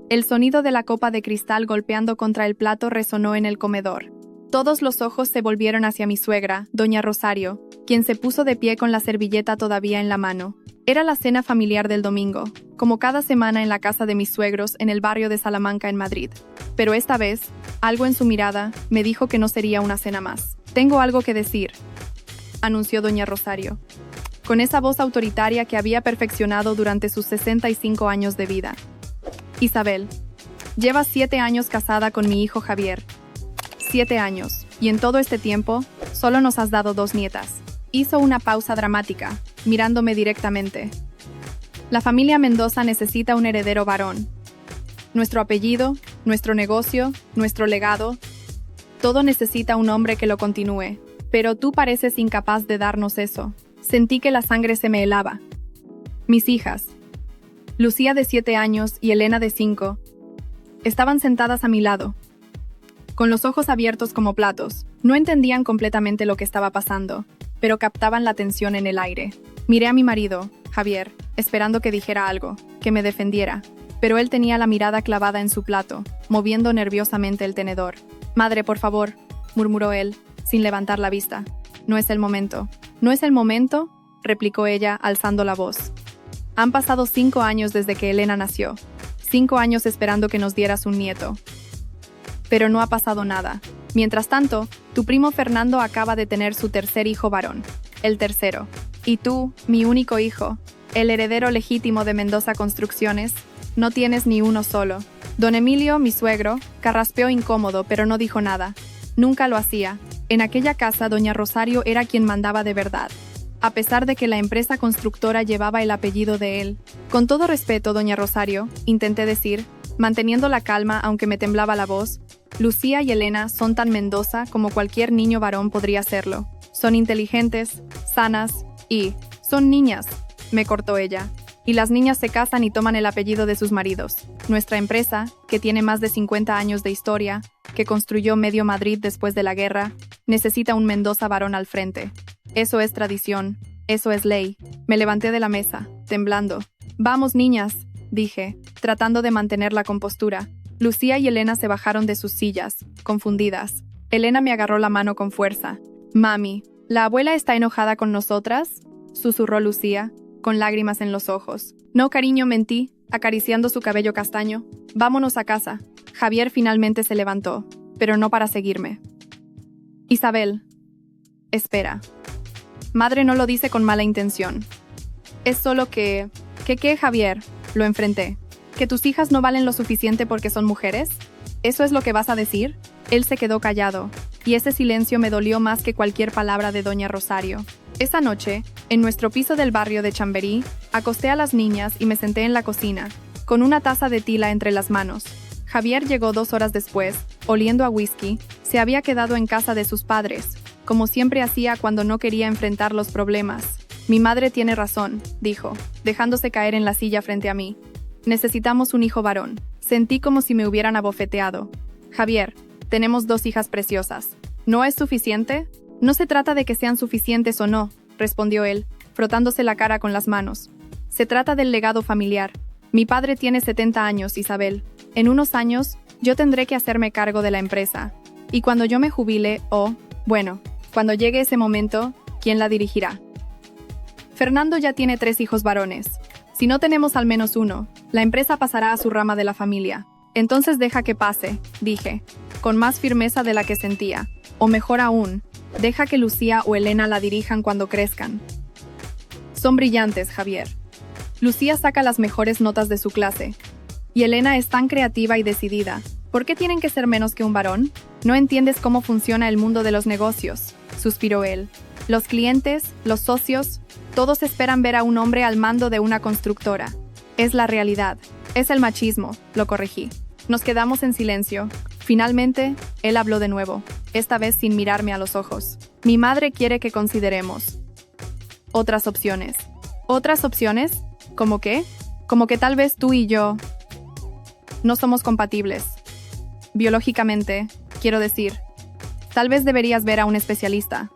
El sonido de la copa de cristal golpeando contra el plato resonó en el comedor. Todos los ojos se volvieron hacia mi suegra, doña Rosario, quien se puso de pie con la servilleta todavía en la mano. Era la cena familiar del domingo, como cada semana en la casa de mis suegros en el barrio de Salamanca en Madrid. Pero esta vez, algo en su mirada me dijo que no sería una cena más. «Tengo algo que decir», anunció doña Rosario, con esa voz autoritaria que había perfeccionado durante sus 65 años de vida. «Isabel, llevas 7 años casada con mi hijo Javier. 7 años, y en todo este tiempo, solo nos has dado 2 nietas». Hizo una pausa dramática, mirándome directamente. «La familia Mendoza necesita un heredero varón. Nuestro apellido, nuestro negocio, nuestro legado, todo necesita un hombre que lo continúe. Pero tú pareces incapaz de darnos eso». Sentí que la sangre se me helaba. Mis hijas, Lucía de 7 años y Elena de 5, estaban sentadas a mi lado, con los ojos abiertos como platos. No entendían completamente lo que estaba pasando, pero captaban la tensión en el aire. Miré a mi marido, Javier, esperando que dijera algo, que me defendiera, pero él tenía la mirada clavada en su plato, moviendo nerviosamente el tenedor. «Madre, por favor», murmuró él, sin levantar la vista. «No es el momento». «¿No es el momento?», replicó ella, alzando la voz. «Han pasado 5 años desde que Elena nació. 5 años esperando que nos dieras un nieto. Pero no ha pasado nada. Mientras tanto, tu primo Fernando acaba de tener su tercer hijo varón. El tercero. Y tú, mi único hijo, el heredero legítimo de Mendoza Construcciones, no tienes ni uno solo». Don Emilio, mi suegro, carraspeó incómodo, pero no dijo nada. Nunca lo hacía. En aquella casa, doña Rosario era quien mandaba de verdad, a pesar de que la empresa constructora llevaba el apellido de él. «Con todo respeto, doña Rosario», intenté decir, manteniendo la calma aunque me temblaba la voz, «Lucía y Elena son tan Mendoza como cualquier niño varón podría serlo. Son inteligentes, sanas y... son niñas», me cortó ella. «Y las niñas se casan y toman el apellido de sus maridos. Nuestra empresa, que tiene más de 50 años de historia, que construyó medio Madrid después de la guerra, necesita un Mendoza varón al frente. Eso es tradición, eso es ley». Me levanté de la mesa, temblando. «Vamos, niñas», dije, tratando de mantener la compostura. Lucía y Elena se bajaron de sus sillas, confundidas. Elena me agarró la mano con fuerza. «Mami, ¿la abuela está enojada con nosotras?», susurró Lucía, con lágrimas en los ojos. «No, cariño», mentí, acariciando su cabello castaño. «Vámonos a casa». Javier finalmente se levantó, pero no para seguirme. «Isabel, espera. Madre no lo dice con mala intención. Es solo que... ¿Qué, Javier?», lo enfrenté. «¿Que tus hijas no valen lo suficiente porque son mujeres? ¿Eso es lo que vas a decir?». Él se quedó callado, y ese silencio me dolió más que cualquier palabra de doña Rosario. Esa noche, en nuestro piso del barrio de Chamberí, acosté a las niñas y me senté en la cocina, con una taza de tila entre las manos. Javier llegó 2 horas después, oliendo a whisky. Se había quedado en casa de sus padres, como siempre hacía cuando no quería enfrentar los problemas. «Mi madre tiene razón», dijo, dejándose caer en la silla frente a mí. «Necesitamos un hijo varón». Sentí como si me hubieran abofeteado. «Javier, tenemos 2 hijas preciosas. ¿No es suficiente?». «No se trata de que sean suficientes o no», respondió él, frotándose la cara con las manos. «Se trata del legado familiar. Mi padre tiene 70 años, Isabel. En unos años, yo tendré que hacerme cargo de la empresa. Y cuando yo me jubile, bueno, cuando llegue ese momento, ¿quién la dirigirá?». Fernando ya tiene 3 hijos varones. Si no tenemos al menos uno, la empresa pasará a su rama de la familia. «Entonces deja que pase», dije, con más firmeza de la que sentía. «O mejor aún, deja que Lucía o Elena la dirijan cuando crezcan. Son brillantes, Javier. Lucía saca las mejores notas de su clase. Y Elena es tan creativa y decidida. ¿Por qué tienen que ser menos que un varón? No entiendes cómo funciona el mundo de los negocios», suspiró él. «Los clientes, los socios, todos esperan ver a un hombre al mando de una constructora. Es la realidad. Es el machismo», lo corregí. Nos quedamos en silencio. Finalmente, él habló de nuevo, esta vez sin mirarme a los ojos. «Mi madre quiere que consideremos otras opciones». «¿Otras opciones? ¿Cómo qué?». «Como que tal vez tú y yo no somos compatibles. Biológicamente, quiero decir. Tal vez deberías ver a un especialista.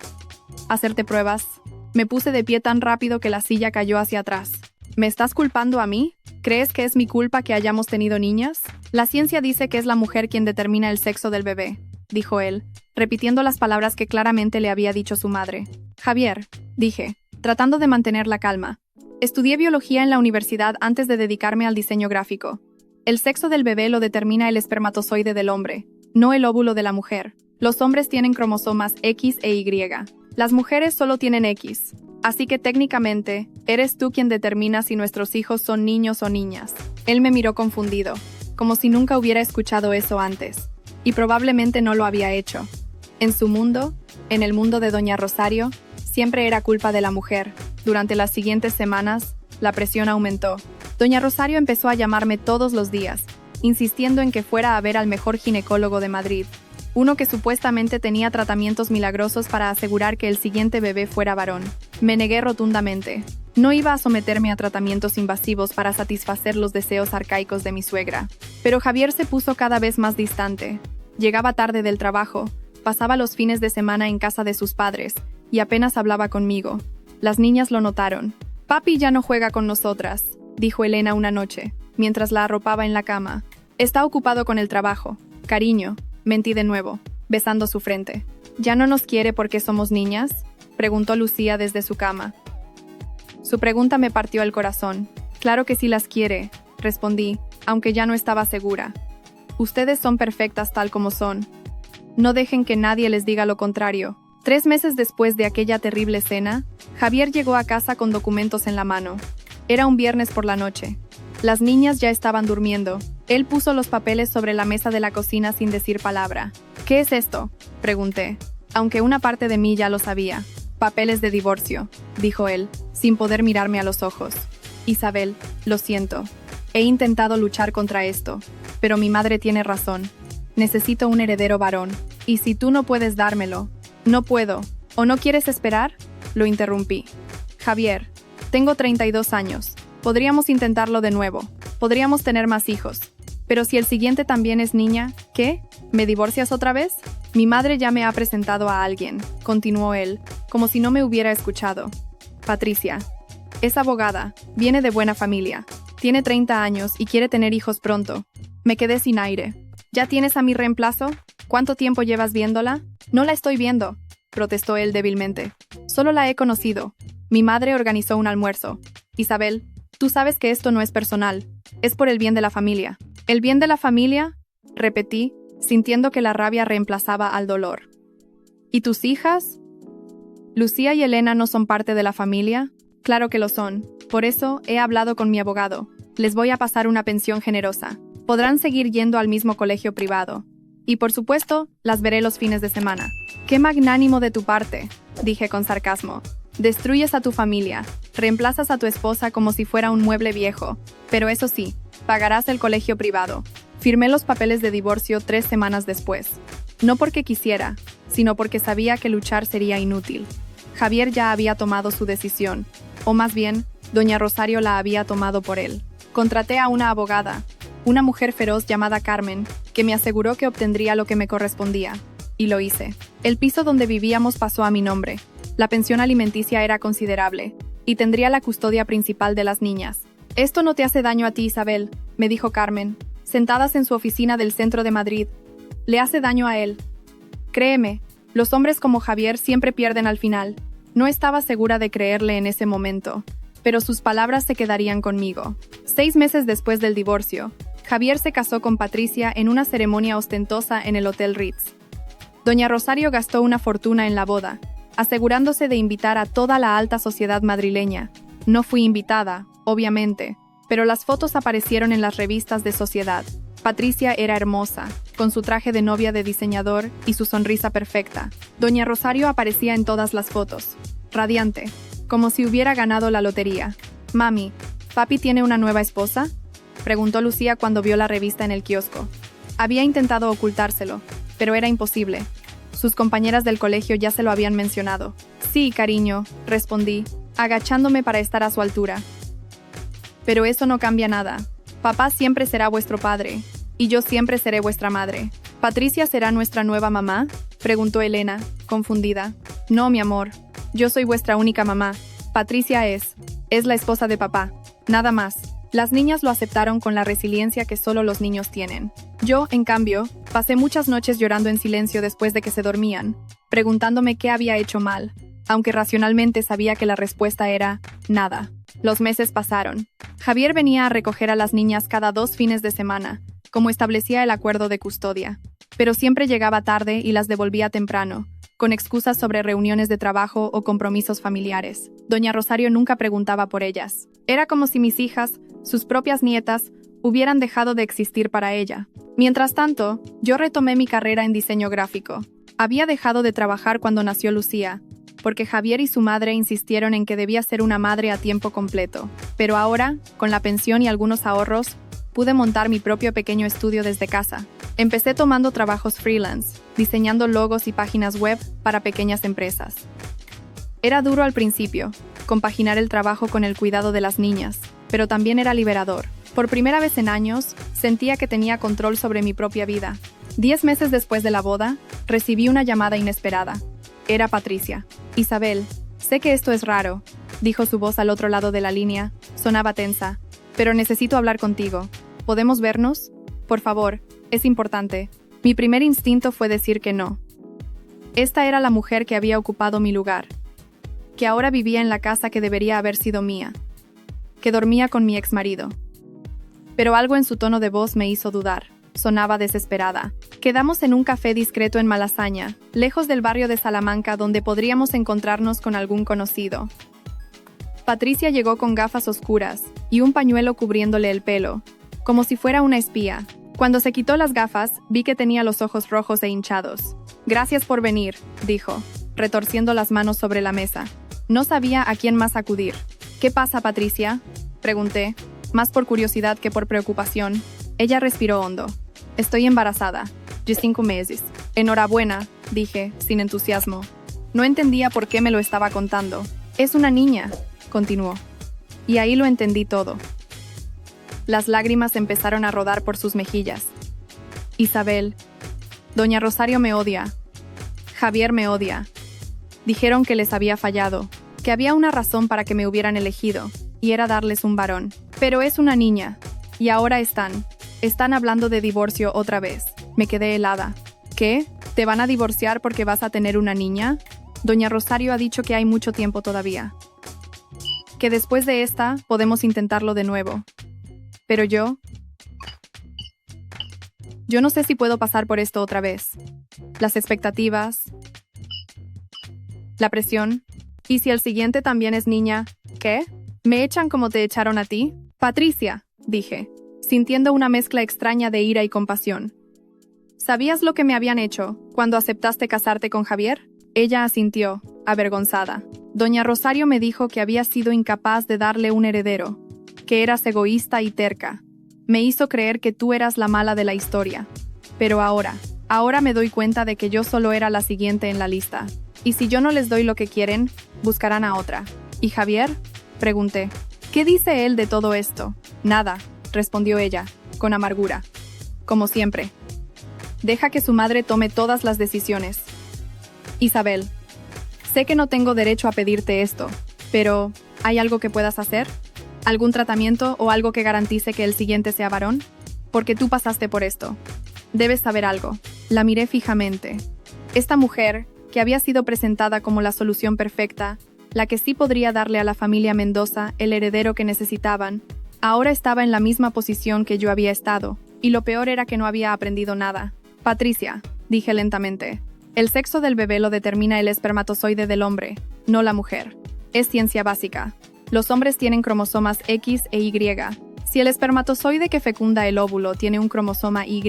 Hacerte pruebas». Me puse de pie tan rápido que la silla cayó hacia atrás. «¿Me estás culpando a mí?». ¿Crees que es mi culpa que hayamos tenido niñas? La ciencia dice que es la mujer quien determina el sexo del bebé, dijo él, repitiendo las palabras que claramente le había dicho su madre. Javier, dije, tratando de mantener la calma. Estudié biología en la universidad antes de dedicarme al diseño gráfico. El sexo del bebé lo determina el espermatozoide del hombre, no el óvulo de la mujer. Los hombres tienen cromosomas X e Y. Las mujeres solo tienen X. Así que técnicamente, eres tú quien determina si nuestros hijos son niños o niñas. Él me miró confundido, como si nunca hubiera escuchado eso antes. Y probablemente no lo había hecho. En su mundo, en el mundo de Doña Rosario, siempre era culpa de la mujer. Durante las siguientes semanas, la presión aumentó. Doña Rosario empezó a llamarme todos los días, insistiendo en que fuera a ver al mejor ginecólogo de Madrid, uno que supuestamente tenía tratamientos milagrosos para asegurar que el siguiente bebé fuera varón. Me negué rotundamente. No iba a someterme a tratamientos invasivos para satisfacer los deseos arcaicos de mi suegra. Pero Javier se puso cada vez más distante. Llegaba tarde del trabajo, pasaba los fines de semana en casa de sus padres, y apenas hablaba conmigo. Las niñas lo notaron. «Papi ya no juega con nosotras», dijo Elena una noche, mientras la arropaba en la cama. «Está ocupado con el trabajo. Cariño», mentí de nuevo, besando su frente. «¿Ya no nos quiere porque somos niñas?», preguntó Lucía desde su cama. Su pregunta me partió el corazón. «Claro que sí las quiere», respondí, aunque ya no estaba segura. «Ustedes son perfectas tal como son. No dejen que nadie les diga lo contrario». 3 meses después de aquella terrible cena, Javier llegó a casa con documentos en la mano. Era un viernes por la noche. Las niñas ya estaban durmiendo. Él puso los papeles sobre la mesa de la cocina sin decir palabra. «¿Qué es esto?», pregunté, aunque una parte de mí ya lo sabía. «Papeles de divorcio», dijo él, sin poder mirarme a los ojos. «Isabel, lo siento. He intentado luchar contra esto, pero mi madre tiene razón. Necesito un heredero varón, y si tú no puedes dármelo». «No puedo. ¿O no quieres esperar?», lo interrumpí. «Javier, tengo 32 años. Podríamos intentarlo de nuevo. Podríamos tener más hijos. Pero si el siguiente también es niña, ¿qué? ¿Me divorcias otra vez?». «Mi madre ya me ha presentado a alguien», continuó él, como si no me hubiera escuchado. «Patricia. Es abogada, viene de buena familia. Tiene 30 años y quiere tener hijos pronto». Me quedé sin aire. «¿Ya tienes a mi reemplazo? ¿Cuánto tiempo llevas viéndola?». «No la estoy viendo», protestó él débilmente. «Solo la he conocido. Mi madre organizó un almuerzo. Isabel, tú sabes que esto no es personal. Es por el bien de la familia». «¿El bien de la familia?», repetí, sintiendo que la rabia reemplazaba al dolor. «¿Y tus hijas? ¿Lucía y Elena no son parte de la familia?». «Claro que lo son. Por eso he hablado con mi abogado. Les voy a pasar una pensión generosa. Podrán seguir yendo al mismo colegio privado. Y por supuesto, las veré los fines de semana». «Qué magnánimo de tu parte», dije con sarcasmo. «Destruyes a tu familia, reemplazas a tu esposa como si fuera un mueble viejo, pero eso sí, pagarás el colegio privado». Firmé los papeles de divorcio 3 semanas después. No porque quisiera, sino porque sabía que luchar sería inútil. Javier ya había tomado su decisión, o más bien, Doña Rosario la había tomado por él. Contraté a una abogada, una mujer feroz llamada Carmen, que me aseguró que obtendría lo que me correspondía. Y lo hice. El piso donde vivíamos pasó a mi nombre. La pensión alimenticia era considerable, y tendría la custodia principal de las niñas. «Esto no te hace daño a ti, Isabel», me dijo Carmen, sentadas en su oficina del centro de Madrid. «Le hace daño a él. Créeme, los hombres como Javier siempre pierden al final». No estaba segura de creerle en ese momento, pero sus palabras se quedarían conmigo. 6 meses después del divorcio, Javier se casó con Patricia en una ceremonia ostentosa en el Hotel Ritz. Doña Rosario gastó una fortuna en la boda, asegurándose de invitar a toda la alta sociedad madrileña. No fui invitada, obviamente, pero las fotos aparecieron en las revistas de sociedad. Patricia era hermosa, con su traje de novia de diseñador y su sonrisa perfecta. Doña Rosario aparecía en todas las fotos, radiante, como si hubiera ganado la lotería. «Mami, ¿papi tiene una nueva esposa?», preguntó Lucía cuando vio la revista en el kiosco. Había intentado ocultárselo, pero era imposible. Sus compañeras del colegio ya se lo habían mencionado. «Sí, cariño», respondí, agachándome para estar a su altura. «Pero eso no cambia nada. Papá siempre será vuestro padre, y yo siempre seré vuestra madre». «¿Patricia será nuestra nueva mamá?», preguntó Elena, confundida. «No, mi amor. Yo soy vuestra única mamá. Patricia es la esposa de papá. Nada más». Las niñas lo aceptaron con la resiliencia que solo los niños tienen. Yo, en cambio, pasé muchas noches llorando en silencio después de que se dormían, preguntándome qué había hecho mal, aunque racionalmente sabía que la respuesta era nada. Los meses pasaron. Javier venía a recoger a las niñas cada 2 fines de semana, como establecía el acuerdo de custodia, pero siempre llegaba tarde y las devolvía temprano, con excusas sobre reuniones de trabajo o compromisos familiares. Doña Rosario nunca preguntaba por ellas. Era como si mis hijas, sus propias nietas, hubieran dejado de existir para ella. Mientras tanto, yo retomé mi carrera en diseño gráfico. Había dejado de trabajar cuando nació Lucía, porque Javier y su madre insistieron en que debía ser una madre a tiempo completo. Pero ahora, con la pensión y algunos ahorros, pude montar mi propio pequeño estudio desde casa. Empecé tomando trabajos freelance, diseñando logos y páginas web para pequeñas empresas. Era duro al principio, compaginar el trabajo con el cuidado de las niñas, pero también era liberador. Por primera vez en años, sentía que tenía control sobre mi propia vida. 10 meses después de la boda, recibí una llamada inesperada. Era Patricia. Isabel, sé que esto es raro, dijo su voz al otro lado de la línea. Sonaba tensa. Pero necesito hablar contigo. ¿Podemos vernos? Por favor, es importante. Mi primer instinto fue decir que no. Esta era la mujer que había ocupado mi lugar, que ahora vivía en la casa que debería haber sido mía, que dormía con mi exmarido. Pero algo en su tono de voz me hizo dudar. Sonaba desesperada. Quedamos en un café discreto en Malasaña, lejos del barrio de Salamanca donde podríamos encontrarnos con algún conocido. Patricia llegó con gafas oscuras y un pañuelo cubriéndole el pelo, como si fuera una espía. Cuando se quitó las gafas, vi que tenía los ojos rojos e hinchados. Gracias por venir, dijo, retorciendo las manos sobre la mesa. No sabía a quién más acudir. ¿Qué pasa, Patricia?, pregunté, más por curiosidad que por preocupación. Ella respiró hondo. Estoy embarazada. De 5 meses. Enhorabuena, dije, sin entusiasmo. No entendía por qué me lo estaba contando. Es una niña, continuó. Y ahí lo entendí todo. Las lágrimas empezaron a rodar por sus mejillas. Isabel, Doña Rosario me odia. Javier me odia. Dijeron que les había fallado, que había una razón para que me hubieran elegido, y era darles un varón. Pero es una niña. Y ahora están hablando de divorcio otra vez. Me quedé helada. ¿Qué? ¿Te van a divorciar porque vas a tener una niña? Doña Rosario ha dicho que hay mucho tiempo todavía. Que después de esta, podemos intentarlo de nuevo. Pero yo no sé si puedo pasar por esto otra vez. Las expectativas, la presión. ¿Y si el siguiente también es niña? ¿Qué? ¿Me echan como te echaron a ti? Patricia, dije, sintiendo una mezcla extraña de ira y compasión. ¿Sabías lo que me habían hecho cuando aceptaste casarte con Javier? Ella asintió, avergonzada. Doña Rosario me dijo que había sido incapaz de darle un heredero, que eras egoísta y terca. Me hizo creer que tú eras la mala de la historia. Pero ahora me doy cuenta de que yo solo era la siguiente en la lista. Y si yo no les doy lo que quieren, buscarán a otra. ¿Y Javier?, pregunté. ¿Qué dice él de todo esto? Nada, respondió ella, con amargura. Como siempre. Deja que su madre tome todas las decisiones. Isabel, sé que no tengo derecho a pedirte esto, pero ¿hay algo que puedas hacer? ¿Algún tratamiento o algo que garantice que el siguiente sea varón? Porque tú pasaste por esto. Debes saber algo. La miré fijamente. Esta mujer, que había sido presentada como la solución perfecta, la que sí podría darle a la familia Mendoza el heredero que necesitaban, ahora estaba en la misma posición que yo había estado, y lo peor era que no había aprendido nada. Patricia, dije lentamente, el sexo del bebé lo determina el espermatozoide del hombre, no la mujer. Es ciencia básica. Los hombres tienen cromosomas X e Y. Si el espermatozoide que fecunda el óvulo tiene un cromosoma Y,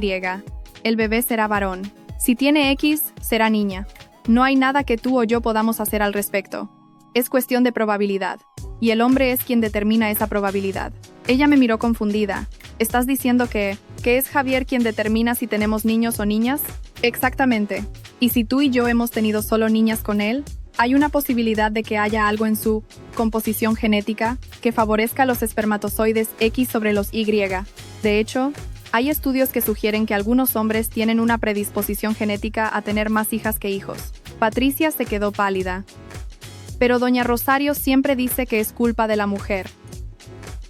el bebé será varón. Si tiene X, será niña. No hay nada que tú o yo podamos hacer al respecto. Es cuestión de probabilidad, y el hombre es quien determina esa probabilidad. Ella me miró confundida. ¿Estás diciendo que es Javier quien determina si tenemos niños o niñas? Exactamente. Y si tú y yo hemos tenido solo niñas con él, hay una posibilidad de que haya algo en su composición genética que favorezca los espermatozoides X sobre los Y. De hecho, hay estudios que sugieren que algunos hombres tienen una predisposición genética a tener más hijas que hijos. Patricia se quedó pálida. Pero Doña Rosario siempre dice que es culpa de la mujer.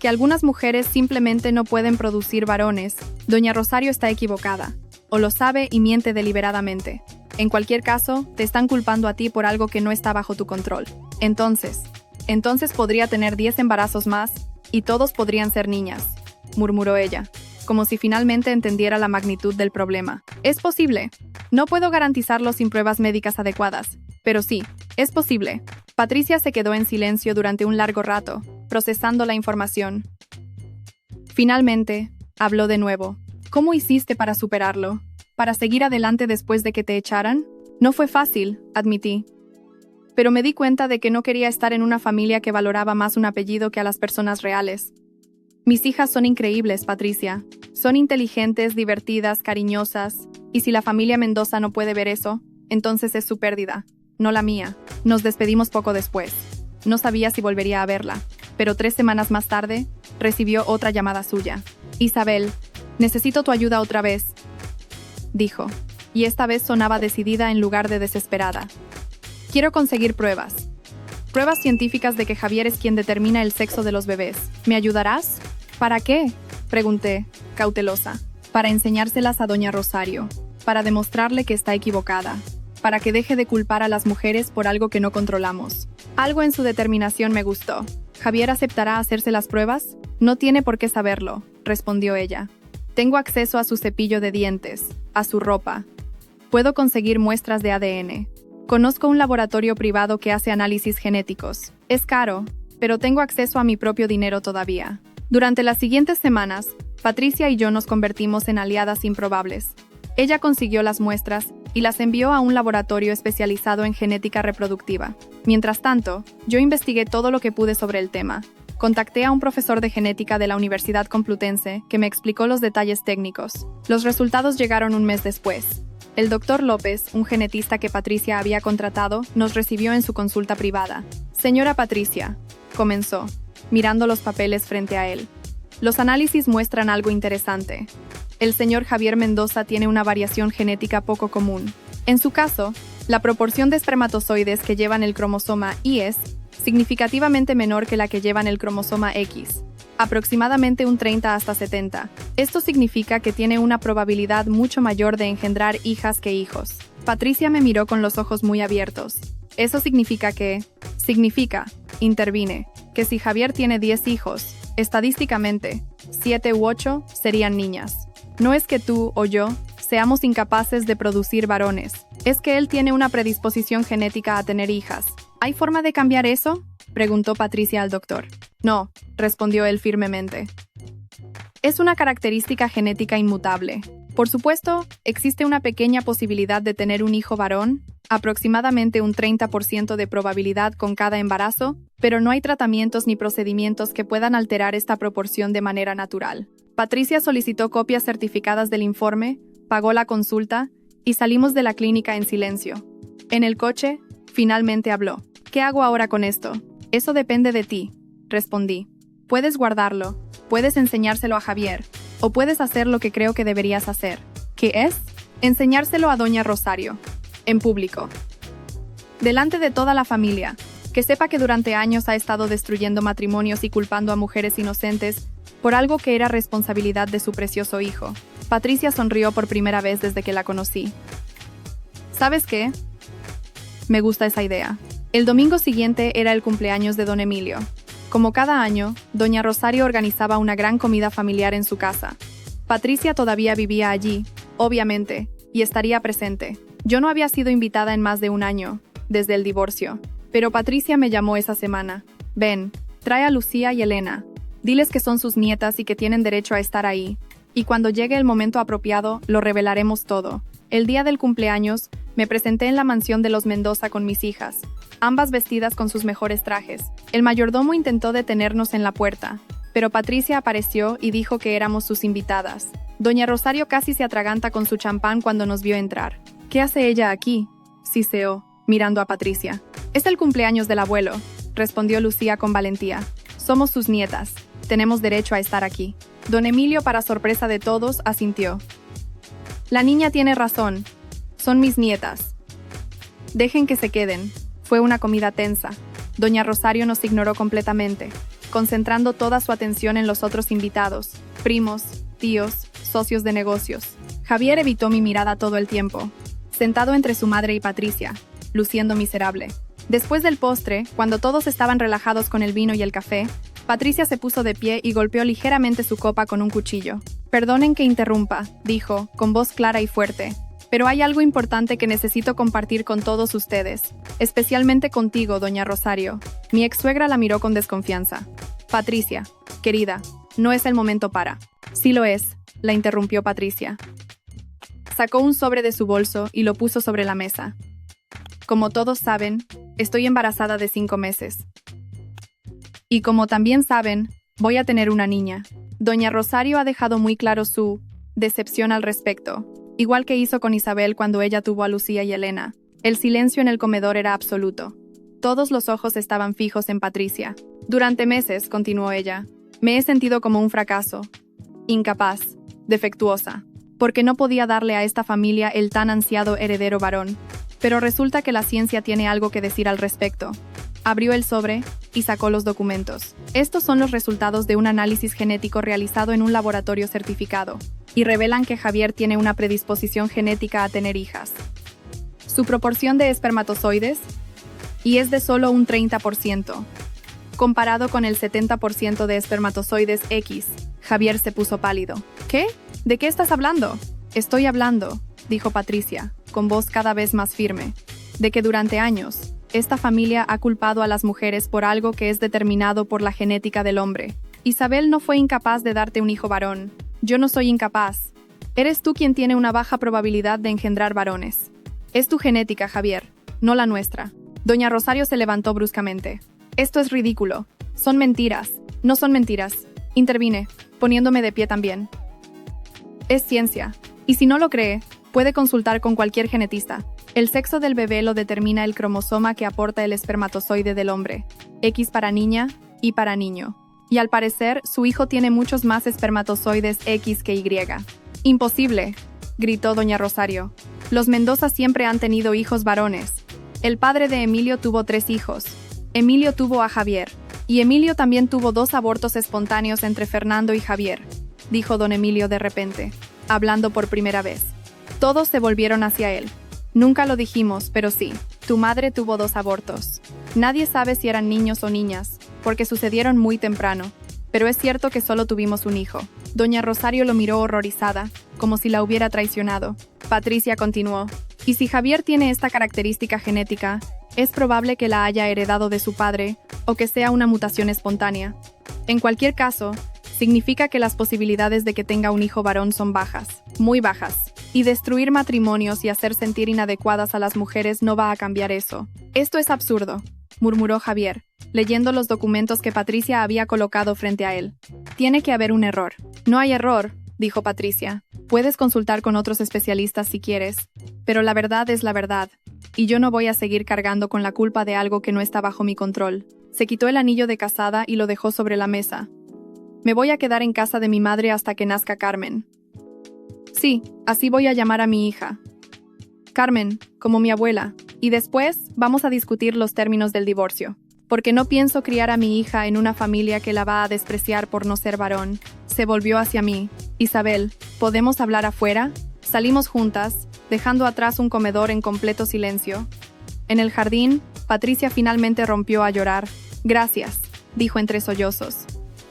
que algunas mujeres simplemente no pueden producir varones, doña Rosario está equivocada. O lo sabe y miente deliberadamente. En cualquier caso, te están culpando a ti por algo que no está bajo tu control. Entonces podría tener 10 embarazos más, y todos podrían ser niñas, murmuró ella, como si finalmente entendiera la magnitud del problema. Es posible. No puedo garantizarlo sin pruebas médicas adecuadas, pero sí, es posible. Patricia se quedó en silencio durante un largo rato, procesando la información. Finalmente, habló de nuevo. ¿Cómo hiciste para superarlo? ¿Para seguir adelante después de que te echaran? No fue fácil, admití. Pero me di cuenta de que no quería estar en una familia que valoraba más un apellido que a las personas reales. Mis hijas son increíbles, Patricia. Son inteligentes, divertidas, cariñosas. Y si la familia Mendoza no puede ver eso, entonces es su pérdida, no la mía. Nos despedimos poco después. No sabía si volvería a verla, pero 3 semanas más tarde, recibió otra llamada suya. Isabel, necesito tu ayuda otra vez, dijo, y esta vez sonaba decidida en lugar de desesperada. Quiero conseguir pruebas. Pruebas científicas de que Javier es quien determina el sexo de los bebés. ¿Me ayudarás? ¿Para qué? Pregunté, cautelosa. Para enseñárselas a doña Rosario, para demostrarle que está equivocada, para que deje de culpar a las mujeres por algo que no controlamos. Algo en su determinación me gustó. ¿Javier aceptará hacerse las pruebas? No tiene por qué saberlo, respondió ella. Tengo acceso a su cepillo de dientes, a su ropa. Puedo conseguir muestras de ADN. Conozco un laboratorio privado que hace análisis genéticos. Es caro, pero tengo acceso a mi propio dinero todavía. Durante las siguientes semanas, Patricia y yo nos convertimos en aliadas improbables. Ella consiguió las muestras y las envió a un laboratorio especializado en genética reproductiva. Mientras tanto, yo investigué todo lo que pude sobre el tema. Contacté a un profesor de genética de la Universidad Complutense que me explicó los detalles técnicos. Los resultados llegaron un mes después. El doctor López, un genetista que Patricia había contratado, nos recibió en su consulta privada. Señora Patricia, comenzó, mirando los papeles frente a él. Los análisis muestran algo interesante. El señor Javier Mendoza tiene una variación genética poco común. En su caso, la proporción de espermatozoides que llevan el cromosoma Y es significativamente menor que la que llevan el cromosoma X, aproximadamente un 30 hasta 70. Esto significa que tiene una probabilidad mucho mayor de engendrar hijas que hijos. Patricia me miró con los ojos muy abiertos. Eso significa, intervine, que si Javier tiene 10 hijos, estadísticamente, 7 u 8 serían niñas. No es que tú o yo seamos incapaces de producir varones, es que él tiene una predisposición genética a tener hijas. ¿Hay forma de cambiar eso?, preguntó Patricia al doctor. No, respondió él firmemente. Es una característica genética inmutable. Por supuesto, existe una pequeña posibilidad de tener un hijo varón, aproximadamente un 30% de probabilidad con cada embarazo, pero no hay tratamientos ni procedimientos que puedan alterar esta proporción de manera natural. Patricia solicitó copias certificadas del informe, pagó la consulta y salimos de la clínica en silencio. En el coche, finalmente habló. ¿Qué hago ahora con esto? Eso depende de ti, respondí. Puedes guardarlo, puedes enseñárselo a Javier, o puedes hacer lo que creo que deberías hacer. ¿Qué es? Enseñárselo a doña Rosario, en público. Delante de toda la familia, que sepa que durante años ha estado destruyendo matrimonios y culpando a mujeres inocentes por algo que era responsabilidad de su precioso hijo. Patricia sonrió por primera vez desde que la conocí. ¿Sabes qué? Me gusta esa idea. El domingo siguiente era el cumpleaños de don Emilio. Como cada año, doña Rosario organizaba una gran comida familiar en su casa. Patricia todavía vivía allí, obviamente, y estaría presente. Yo no había sido invitada en más de un año, desde el divorcio, pero Patricia me llamó esa semana. Ven, trae a Lucía y Elena. Diles que son sus nietas y que tienen derecho a estar ahí. Y cuando llegue el momento apropiado, lo revelaremos todo. El día del cumpleaños, me presenté en la mansión de los Mendoza con mis hijas, ambas vestidas con sus mejores trajes. El mayordomo intentó detenernos en la puerta, pero Patricia apareció y dijo que éramos sus invitadas. Doña Rosario casi se atraganta con su champán cuando nos vio entrar. ¿Qué hace ella aquí?, siseó, mirando a Patricia. Es el cumpleaños del abuelo, respondió Lucía con valentía. Somos sus nietas. Tenemos derecho a estar aquí. Don Emilio, para sorpresa de todos, asintió. La niña tiene razón. Son mis nietas. Dejen que se queden. Fue una comida tensa. Doña Rosario nos ignoró completamente. concentrando toda su atención en los otros invitados, primos, tíos, socios de negocios. Javier evitó mi mirada todo el tiempo, sentado entre su madre y Patricia, luciendo miserable. Después del postre, cuando todos estaban relajados con el vino y el café, Patricia se puso de pie y golpeó ligeramente su copa con un cuchillo. «Perdonen que interrumpa», dijo, con voz clara y fuerte, «pero hay algo importante que necesito compartir con todos ustedes, especialmente contigo, doña Rosario». Mi ex-suegra la miró con desconfianza. «Patricia, querida, no es el momento para». «Sí lo es», la interrumpió Patricia. Sacó un sobre de su bolso y lo puso sobre la mesa. «Como todos saben, estoy embarazada de 5 meses. Y como también saben, voy a tener una niña». Doña Rosario ha dejado muy claro su decepción al respecto, igual que hizo con Isabel cuando ella tuvo a Lucía y Elena. El silencio en el comedor era absoluto. Todos los ojos estaban fijos en Patricia. «Durante meses», continuó ella, «me he sentido como un fracaso, incapaz, defectuosa, porque no podía darle a esta familia el tan ansiado heredero varón. Pero resulta que la ciencia tiene algo que decir al respecto». Abrió el sobre y sacó los documentos. Estos son los resultados de un análisis genético realizado en un laboratorio certificado, y revelan que Javier tiene una predisposición genética a tener hijas. Su proporción de espermatozoides y es de solo un 30%, comparado con el 70% de espermatozoides X. Javier se puso pálido. «¿Qué? ¿De qué estás hablando?» «Estoy hablando», dijo Patricia, con voz cada vez más firme, «de que durante años, esta familia ha culpado a las mujeres por algo que es determinado por la genética del hombre. Isabel no fue incapaz de darte un hijo varón. Yo no soy incapaz. Eres tú quien tiene una baja probabilidad de engendrar varones. Es tu genética, Javier, no la nuestra». Doña Rosario se levantó bruscamente. «Esto es ridículo. Son mentiras. No son mentiras», intervine, poniéndome de pie también. «Es ciencia. Y si no lo cree, puede consultar con cualquier genetista. El sexo del bebé lo determina el cromosoma que aporta el espermatozoide del hombre, X para niña, Y para niño. Y al parecer, su hijo tiene muchos más espermatozoides X que Y». «Imposible», gritó doña Rosario. «Los Mendoza siempre han tenido hijos varones. El padre de Emilio tuvo 3 hijos. Emilio tuvo a Javier. Y Emilio también tuvo 2 abortos espontáneos entre Fernando y Javier», dijo don Emilio de repente, hablando por primera vez. Todos se volvieron hacia él. «Nunca lo dijimos, pero sí, tu madre tuvo 2 abortos. Nadie sabe si eran niños o niñas, porque sucedieron muy temprano, pero es cierto que solo tuvimos un hijo». Doña Rosario lo miró horrorizada, como si la hubiera traicionado. Patricia continuó. «Y si Javier tiene esta característica genética, es probable que la haya heredado de su padre, o que sea una mutación espontánea. En cualquier caso, significa que las posibilidades de que tenga un hijo varón son bajas, muy bajas. Y destruir matrimonios y hacer sentir inadecuadas a las mujeres no va a cambiar eso». «Esto es absurdo», murmuró Javier, leyendo los documentos que Patricia había colocado frente a él. «Tiene que haber un error». «No hay error», dijo Patricia. «Puedes consultar con otros especialistas si quieres, pero la verdad es la verdad, y yo no voy a seguir cargando con la culpa de algo que no está bajo mi control». Se quitó el anillo de casada y lo dejó sobre la mesa. «Me voy a quedar en casa de mi madre hasta que nazca Carmen. Sí, así voy a llamar a mi hija. Carmen, como mi abuela. Y después vamos a discutir los términos del divorcio. Porque no pienso criar a mi hija en una familia que la va a despreciar por no ser varón». Se volvió hacia mí. «Isabel, ¿podemos hablar afuera?» Salimos juntas, dejando atrás un comedor en completo silencio. En el jardín, Patricia finalmente rompió a llorar. «Gracias», dijo entre sollozos.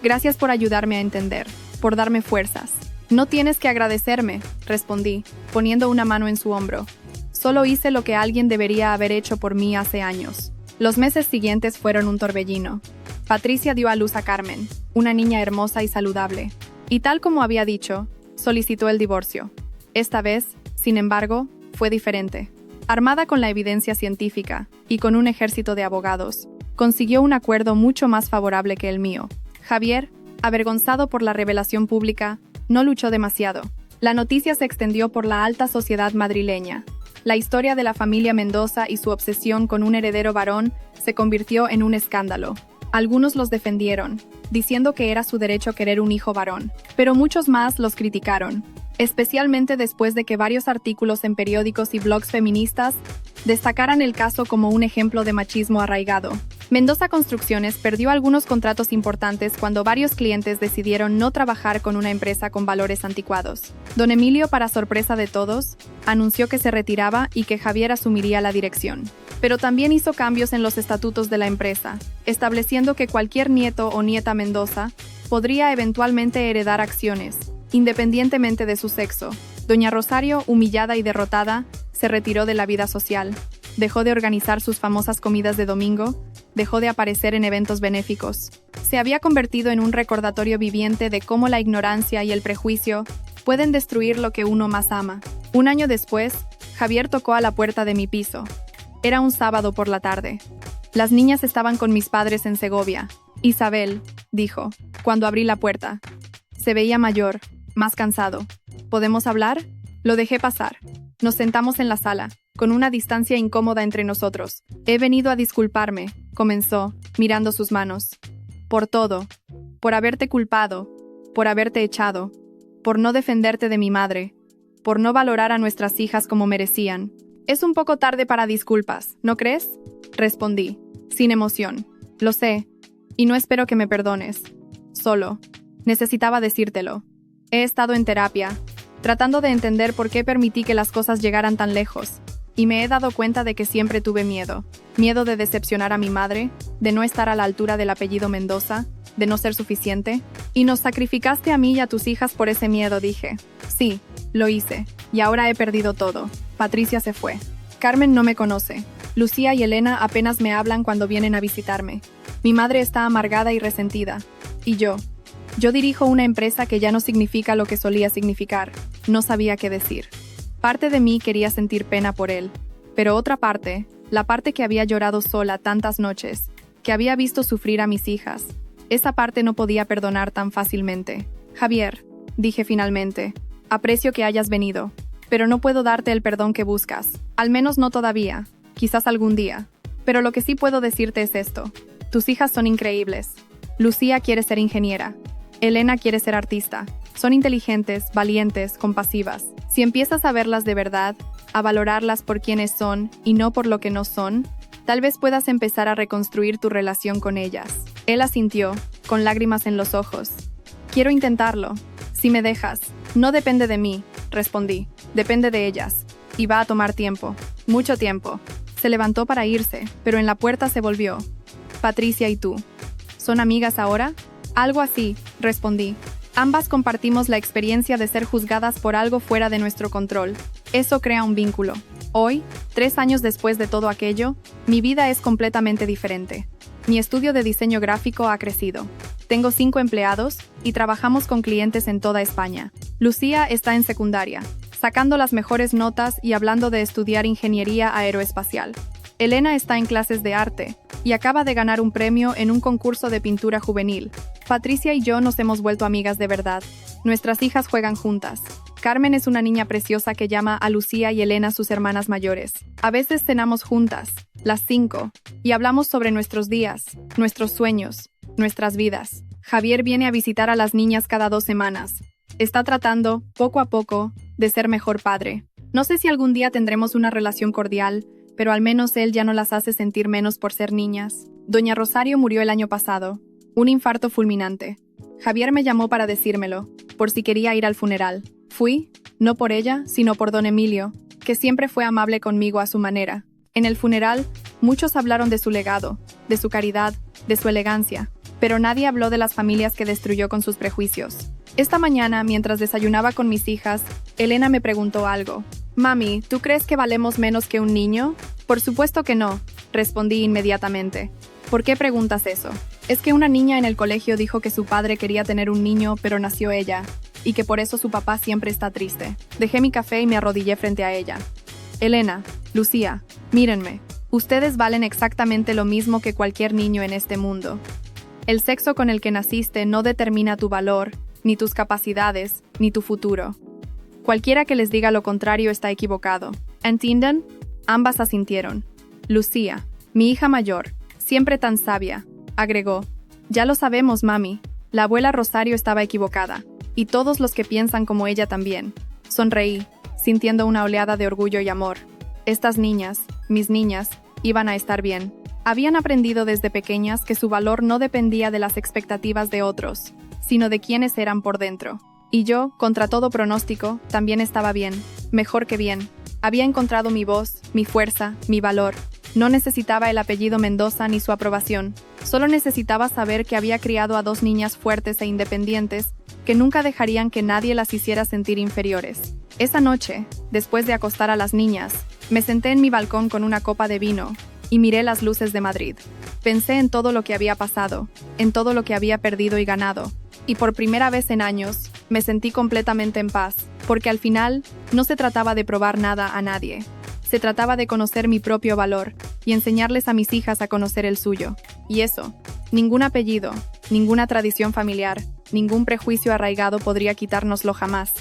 «Gracias por ayudarme a entender, por darme fuerzas». «No tienes que agradecerme», respondí, poniendo una mano en su hombro. «Solo hice lo que alguien debería haber hecho por mí hace años». Los meses siguientes fueron un torbellino. Patricia dio a luz a Carmen, una niña hermosa y saludable. Y tal como había dicho, solicitó el divorcio. Esta vez, sin embargo, fue diferente. Armada con la evidencia científica y con un ejército de abogados, consiguió un acuerdo mucho más favorable que el mío. Javier, avergonzado por la revelación pública, no luchó demasiado. La noticia se extendió por la alta sociedad madrileña. La historia de la familia Mendoza y su obsesión con un heredero varón se convirtió en un escándalo. Algunos los defendieron, diciendo que era su derecho querer un hijo varón, pero muchos más los criticaron, especialmente después de que varios artículos en periódicos y blogs feministas destacaran el caso como un ejemplo de machismo arraigado. Mendoza Construcciones perdió algunos contratos importantes cuando varios clientes decidieron no trabajar con una empresa con valores anticuados. Don Emilio, para sorpresa de todos, anunció que se retiraba y que Javier asumiría la dirección. Pero también hizo cambios en los estatutos de la empresa, estableciendo que cualquier nieto o nieta Mendoza podría eventualmente heredar acciones, independientemente de su sexo. Doña Rosario, humillada y derrotada, se retiró de la vida social. Dejó de organizar sus famosas comidas de domingo, dejó de aparecer en eventos benéficos. Se había convertido en un recordatorio viviente de cómo la ignorancia y el prejuicio pueden destruir lo que uno más ama. Un año después, Javier tocó a la puerta de mi piso. Era un sábado por la tarde. Las niñas estaban con mis padres en Segovia. Isabel, dijo, cuando abrí la puerta. Se veía mayor, más cansado. ¿Podemos hablar? Lo dejé pasar. Nos sentamos en la sala, con una distancia incómoda entre nosotros. He venido a disculparme, comenzó, mirando sus manos. Por todo. Por haberte culpado. Por haberte echado. Por no defenderte de mi madre. Por no valorar a nuestras hijas como merecían. Es un poco tarde para disculpas, ¿no crees? Respondí, sin emoción. Lo sé, y no espero que me perdones. Solo, necesitaba decírtelo. He estado en terapia, tratando de entender por qué permití que las cosas llegaran tan lejos, y me he dado cuenta de que siempre tuve miedo. Miedo de decepcionar a mi madre, de no estar a la altura del apellido Mendoza, de no ser suficiente. Y nos sacrificaste a mí y a tus hijas por ese miedo, dije. Sí, lo hice, y ahora he perdido todo. Patricia se fue. Carmen no me conoce. Lucía y Elena apenas me hablan cuando vienen a visitarme. Mi madre está amargada y resentida. Y yo dirijo una empresa que ya no significa lo que solía significar. No sabía qué decir. Parte de mí quería sentir pena por él, pero otra parte, la parte que había llorado sola tantas noches, que había visto sufrir a mis hijas, esa parte no podía perdonar tan fácilmente. Javier, dije finalmente, aprecio que hayas venido, pero no puedo darte el perdón que buscas. Al menos no todavía, quizás algún día. Pero lo que sí puedo decirte es esto. Tus hijas son increíbles. Lucía quiere ser ingeniera. Elena quiere ser artista. Son inteligentes, valientes, compasivas. Si empiezas a verlas de verdad, a valorarlas por quienes son y no por lo que no son, tal vez puedas empezar a reconstruir tu relación con ellas. Él asintió, con lágrimas en los ojos. Quiero intentarlo. Si me dejas. No depende de mí, respondí. Depende de ellas. Y va a tomar tiempo. Mucho tiempo. Se levantó para irse, pero en la puerta se volvió. Patricia y tú. ¿Son amigas ahora? Algo así, respondí. Ambas compartimos la experiencia de ser juzgadas por algo fuera de nuestro control. Eso crea un vínculo. Hoy, 3 años después de todo aquello, mi vida es completamente diferente. Mi estudio de diseño gráfico ha crecido. Tengo 5 empleados y trabajamos con clientes en toda España. Lucía está en secundaria, sacando las mejores notas y hablando de estudiar ingeniería aeroespacial. Elena está en clases de arte y acaba de ganar un premio en un concurso de pintura juvenil. Patricia y yo nos hemos vuelto amigas de verdad. Nuestras hijas juegan juntas. Carmen es una niña preciosa que llama a Lucía y Elena sus hermanas mayores. A veces cenamos juntas, las 5, y hablamos sobre nuestros días, nuestros sueños, nuestras vidas. Javier viene a visitar a las niñas cada 2 semanas. Está tratando, poco a poco, de ser mejor padre. No sé si algún día tendremos una relación cordial, pero al menos él ya no las hace sentir menos por ser niñas. Doña Rosario murió el año pasado. Un infarto fulminante. Javier me llamó para decírmelo, por si quería ir al funeral. Fui, no por ella, sino por don Emilio, que siempre fue amable conmigo a su manera. En el funeral, muchos hablaron de su legado, de su caridad, de su elegancia, pero nadie habló de las familias que destruyó con sus prejuicios. Esta mañana, mientras desayunaba con mis hijas, Elena me preguntó algo. «Mami, ¿tú crees que valemos menos que un niño?» «Por supuesto que no», respondí inmediatamente. «¿Por qué preguntas eso?» «Es que una niña en el colegio dijo que su padre quería tener un niño, pero nació ella, y que por eso su papá siempre está triste». Dejé mi café y me arrodillé frente a ella. «Elena, Lucía, mírenme. Ustedes valen exactamente lo mismo que cualquier niño en este mundo. El sexo con el que naciste no determina tu valor, ni tus capacidades, ni tu futuro. Cualquiera que les diga lo contrario está equivocado. ¿Entienden?» Ambas asintieron. Lucía, mi hija mayor, siempre tan sabia, agregó. «Ya lo sabemos, mami. La abuela Rosario estaba equivocada, y todos los que piensan como ella también». Sonreí, sintiendo una oleada de orgullo y amor. Estas niñas, mis niñas, iban a estar bien. Habían aprendido desde pequeñas que su valor no dependía de las expectativas de otros, sino de quienes eran por dentro. Y yo, contra todo pronóstico, también estaba bien, mejor que bien. Había encontrado mi voz, mi fuerza, mi valor. No necesitaba el apellido Mendoza ni su aprobación. Solo necesitaba saber que había criado a 2 niñas fuertes e independientes, que nunca dejarían que nadie las hiciera sentir inferiores. Esa noche, después de acostar a las niñas, me senté en mi balcón con una copa de vino y miré las luces de Madrid. Pensé en todo lo que había pasado, en todo lo que había perdido y ganado. Y por primera vez en años, me sentí completamente en paz, porque al final, no se trataba de probar nada a nadie. Se trataba de conocer mi propio valor y enseñarles a mis hijas a conocer el suyo. Y eso, ningún apellido, ninguna tradición familiar, ningún prejuicio arraigado podría quitárnoslo jamás.